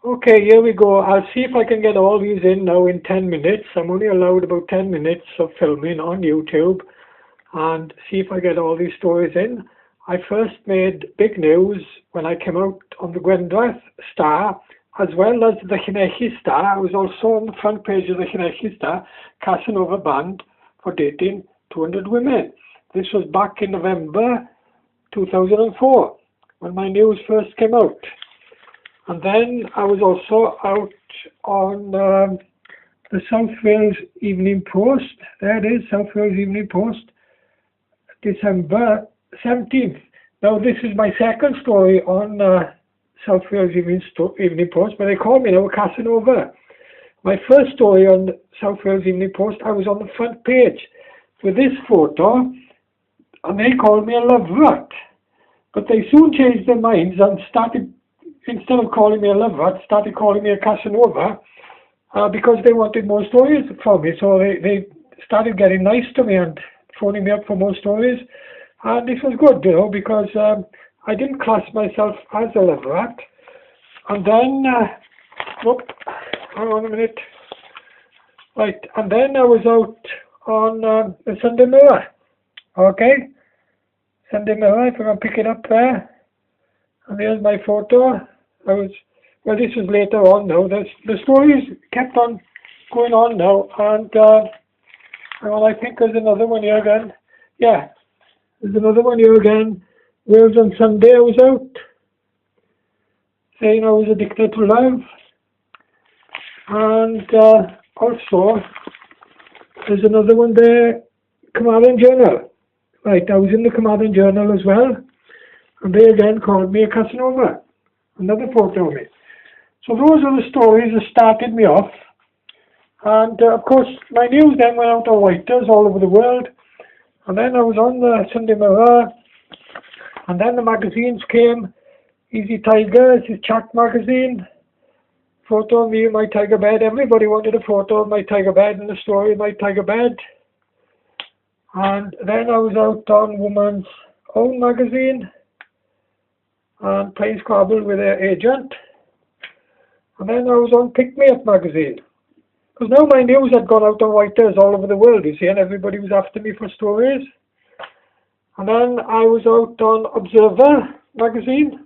Okay, here we go. I'll see if I can get all these in now in 10 minutes. I'm only allowed about 10 minutes of filming on YouTube and see if I get all these stories in. I first made big news when I came out on the Gwyndraeth Star as well as the Llanelli Star. I was also on the front page of the Llanelli Star, Casanova banned for dating 200 women. This was back in November 2004 when my news first came out. And then I was also out on the South Wales Evening Post. There it is, South Wales Evening Post, December 17th. Now this is my second story on South Wales Evening Post, but they call me now Casanova. My first story on South Wales Evening Post, I was on the front page with this photo, and they called me a love rat. But they soon changed their minds and started, instead of calling me a love rat, started calling me a Casanova because they wanted more stories from me. So they started getting nice to me and phoning me up for more stories. And this was good, because I didn't class myself as a love rat. And then, hang on a minute. Right, and then I was out on the Sunday Mirror. Okay, Sunday Mirror, if I can pick it up there. And there's my photo. This was later on now. The stories kept on going on now, and I think there's another one here again. Yeah, there's another one here again. Wales on Sunday I was out, saying I was addicted to love. And also, there's another one there, Carmarthen Journal. Right, I was in the Carmarthen Journal as well, and they again called me a Casanova. Another photo of me. So those are the stories that started me off. And of course, my news then went out on Reuters all over the world. And then I was on the Sunday Mirror. And then the magazines came. Easy Tiger, this is Chat magazine. Photo of me in my tiger bed. Everybody wanted a photo of my tiger bed and a story of my tiger bed. And then I was out on Woman's Own magazine and playing Scrabble with their agent. And then I was on Pick Me Up magazine. Because now my news had gone out on Reuters all over the world, you see, and everybody was after me for stories. And then I was out on Observer magazine.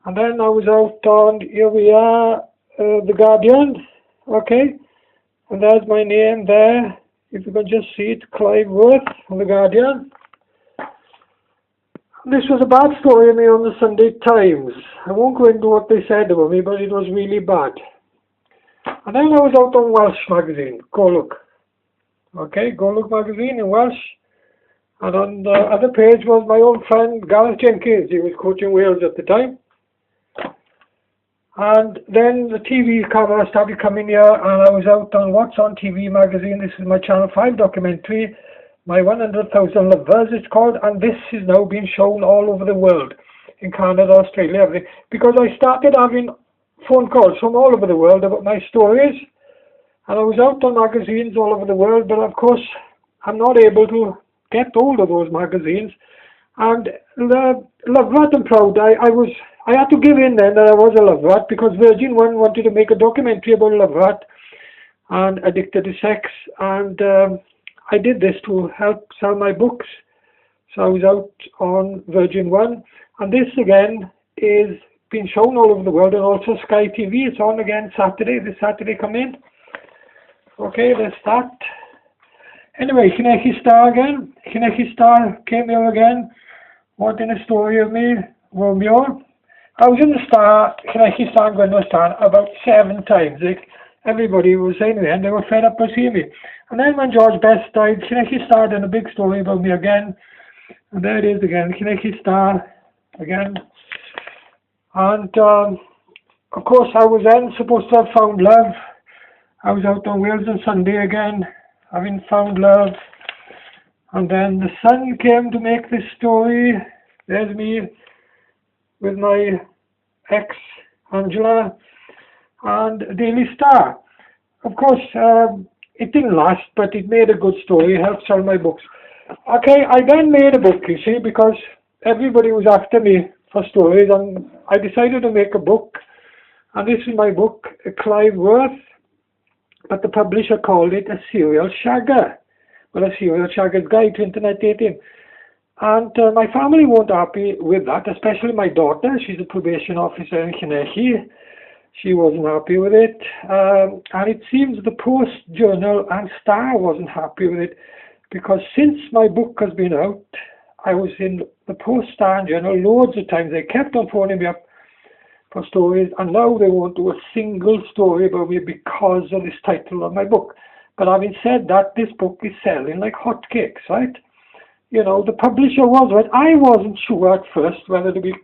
And then I was out on, here we are, The Guardian. Okay. And there's my name there. If you can just see it, Clive on The Guardian. This was a bad story of me on the Sunday Times. I won't go into what they said about me, but it was really bad. And then I was out on Welsh magazine, Go Look. Okay, Go Look magazine in Welsh. And on the other page was my old friend Gareth Jenkins. He was coaching Wales at the time. And then the TV camera started coming here, and I was out on What's on TV magazine. This is my Channel 5 documentary. My 100,000 Lovers, it's called, and this is now being shown all over the world, in Canada, Australia, everything, because I started having phone calls from all over the world about my stories, and I was out on magazines all over the world, but of course, I'm not able to get hold of those magazines, and Love Rat and Proud, I had to give in then that I was a Love Rat, because Virgin One wanted to make a documentary about Love Rat, and addicted to sex, and I did this to help sell my books. So I was out on Virgin One, and this again is being shown all over the world, and also Sky TV. It's on again Saturday. This Saturday come in. Okay, let's start. Anyway, Llanelli Star again. Llanelli Star came here again, wanting a story of me, Romeo. I was in the Star, Llanelli Star and Gwyndraeth Star about 7 times. Everybody was saying to me, and they were fed up by seeing me. And then when George Best died, Llanelli Star did a big story about me again. And there it is again, Llanelli Star again. And of course I was then supposed to have found love. I was out on Wales on Sunday again, having found love. And then the Sun came to make this story. There's me with my ex, Angela, and Daily Star. Of course, it didn't last, but it made a good story. It helped sell my books. Okay, I then made a book, because everybody was after me for stories, and I decided to make a book And this is my book, Clive, but the publisher called it a serial shagger. Well, a serial shagger's guide to internet dating. And my family weren't happy with that, especially my daughter. She's a probation officer in Kinesi. She wasn't happy with it. And it seems the Post Journal and Star wasn't happy with it, because since my book has been out, I was in the Post, Star and Journal loads of times. They kept on phoning me up for stories, and now they won't do a single story about me because of this title of my book. But having said that, this book is selling like hotcakes, right? You know, the publisher was right. I wasn't sure at first whether to be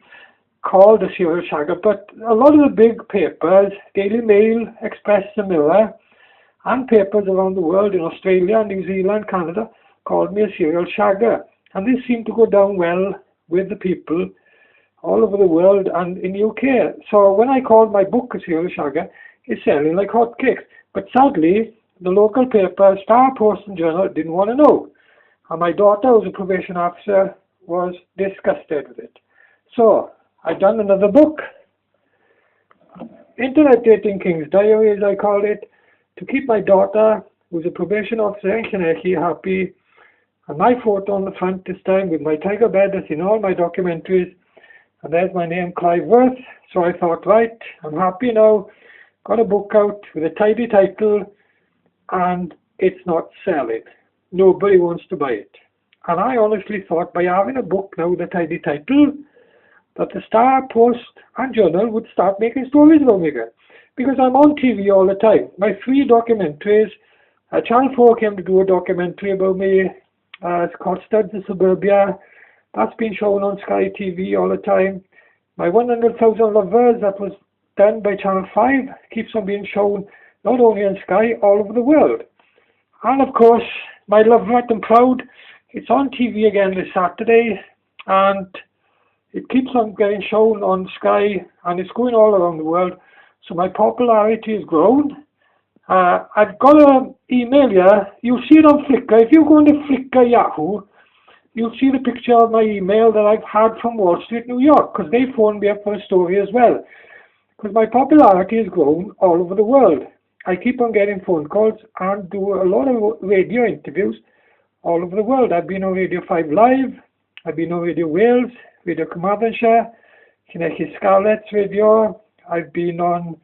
called a serial shagger, but a lot of the big papers, Daily Mail, Express, the Mirror, and papers around the world in Australia, New Zealand, Canada, called me a serial shagger. And this seemed to go down well with the people all over the world and in the UK. So when I called my book a serial shagger, it's selling like hotcakes. But sadly, the local paper, Star, Post and Journal, didn't want to know. And my daughter, who's a probation officer, was disgusted with it. So I've done another book, Internet Dating King's Diary, as I called it, to keep my daughter, who's a probation officer in Kinesi, happy. And my photo on the front this time with my tiger bed that's in all my documentaries. And there's my name, Clive Worth. So I thought, right, I'm happy now. Got a book out with a tidy title, and it's not selling. Nobody wants to buy it. And I honestly thought by having a book now with a tidy title, that the Star, Post and Journal would start making stories about me again. Because I'm on TV all the time. My 3 documentaries, Channel 4 came to do a documentary about me. It's called Studs of Suburbia. That's been shown on Sky TV all the time. My 100,000 Lovers, that was done by Channel 5, keeps on being shown not only on Sky, all over the world. And of course, my Love Rat and Proud, it's on TV again this Saturday, and it keeps on getting shown on Sky, and it's going all around the world. So my popularity has grown. I've got an email here. You'll see it on Flickr. If you go into Flickr Yahoo, you'll see the picture of my email that I've had from Wall Street, New York, because they phoned me up for a story as well. Because my popularity has grown all over the world. I keep on getting phone calls and do a lot of radio interviews all over the world. I've been on Radio 5 Live. I've been on Radio Wales, Radio Carmarthenshire, Kinesi Scarlet's Radio. I've been on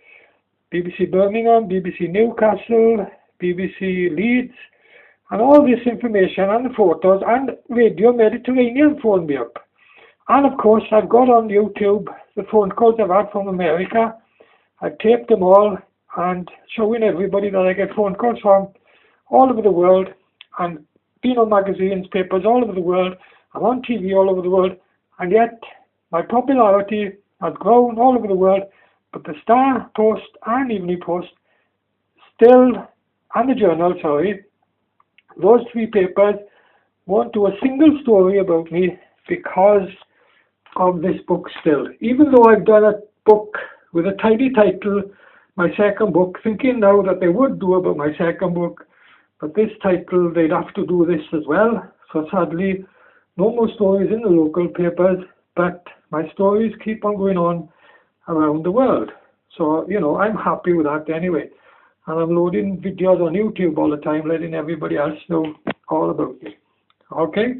BBC Birmingham, BBC Newcastle, BBC Leeds, and all this information and the photos, and Radio Mediterranean phoned me up. And of course, I've got on YouTube the phone calls I've had from America. I've taped them all and showing everybody that I get phone calls from all over the world, and been on magazines, papers all over the world. I'm on TV all over the world, and yet my popularity has grown all over the world. But the Star, Post and Evening Post still, and the Journal, sorry, those 3 papers won't do a single story about me because of this book still. Even though I've done a book with a tidy title, my second book, thinking now that they would do about my second book, but this title, they'd have to do this as well. So sadly, no more stories in the local papers, but my stories keep on going on around the world. So, you know, I'm happy with that anyway. And I'm loading videos on YouTube all the time, letting everybody else know all about me. Okay?